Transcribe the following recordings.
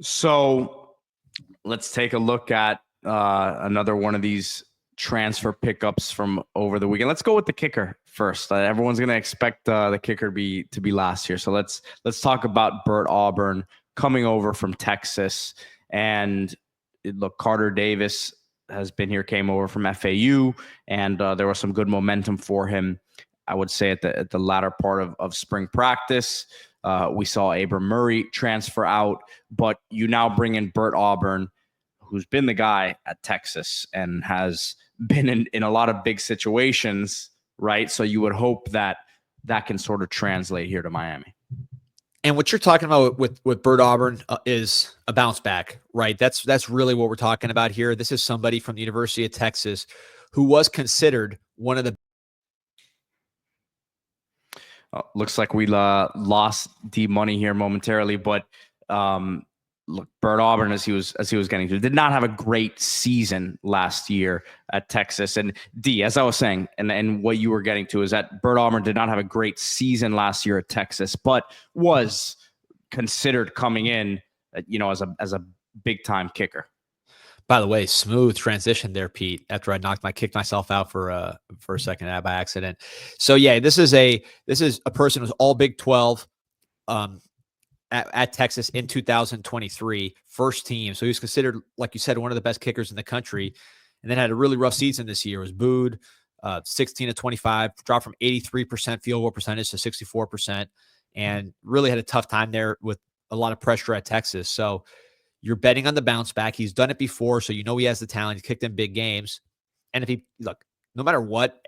So let's take a look at another one of these transfer pickups from over the weekend. Let's go with the kicker first. Everyone's going to expect the kicker to be last year. So let's talk about Bert Auburn coming over from Texas. And look, Carter Davis has been here, came over from FAU, and there was some good momentum for him, I would say, at the latter part of spring practice. We saw Abram Murray transfer out, but you now bring in Bert Auburn, who's been the guy at Texas and has been in a lot of big situations, right? So you would hope that can sort of translate here to Miami. And what you're talking about with Bert Auburn is a bounce back, right? That's really what we're talking about here. This is somebody from the University of Texas who was considered one of the. Looks like we lost D Money here momentarily, but look, Bert Auburn, as he was getting to, did not have a great season last year at Texas. And D, as I was saying, and what you were getting to is that Bert Auburn did not have a great season last year at Texas, but was considered coming in, as a big time kicker. By the way, smooth transition there, Pete, after I kicked myself out for a second by accident. So yeah, this is a person who's all Big 12 at Texas in 2023, first team. So he was considered, like you said, one of the best kickers in the country, and then had a really rough season this year. Was booed, 16 to 25, dropped from 83% field goal percentage to 64%, and really had a tough time there with a lot of pressure at Texas. So you're betting on the bounce back. He's done it before, so he has the talent. He kicked in big games. And if no matter what,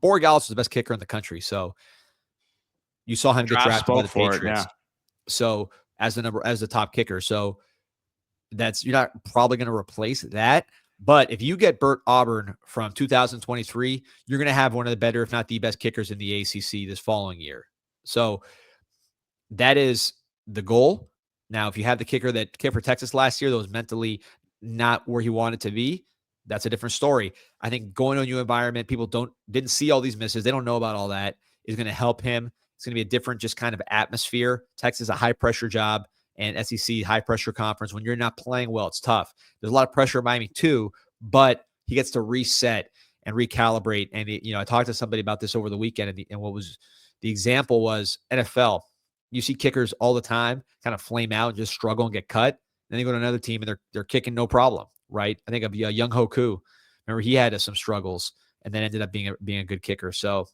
Borregales is the best kicker in the country. So you saw him get drafted by the Patriots. So as the top kicker. So you're not probably going to replace that. But if you get Bert Auburn from 2023, you're going to have one of the better, if not the best kickers in the ACC this following year. So that is the goal. Now, if you have the kicker that kicked for Texas last year that was mentally not where he wanted to be, that's a different story. I think going to a new environment, people didn't see all these misses. They don't know about all that, is going to help him. It's going to be a different just kind of atmosphere. Texas is a high-pressure job, and SEC, high-pressure conference. When you're not playing well, it's tough. There's a lot of pressure at Miami too, but he gets to reset and recalibrate. And, I talked to somebody about this over the weekend, and what was the example was NFL. You see kickers all the time kind of flame out and just struggle and get cut. Then they go to another team and they're kicking no problem, right? I think of Young Hoku. Remember, he had some struggles and then ended up being a good kicker. So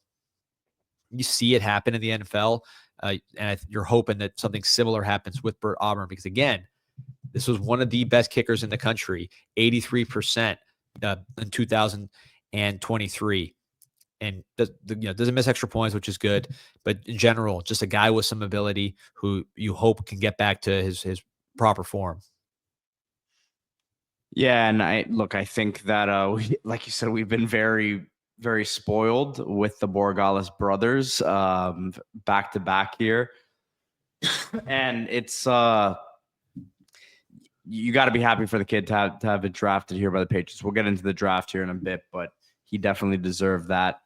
you see it happen in the NFL, and you're hoping that something similar happens with Bert Auburn because, again, this was one of the best kickers in the country, 83% in 2023. And doesn't miss extra points, which is good. But in general, just a guy with some ability who you hope can get back to his proper form. Yeah, and I think that, like you said, we've been very, very spoiled with the Borregales brothers back to back here. And it's you got to be happy for the kid to have it drafted here by the Patriots. We'll get into the draft here in a bit, but he definitely deserved that.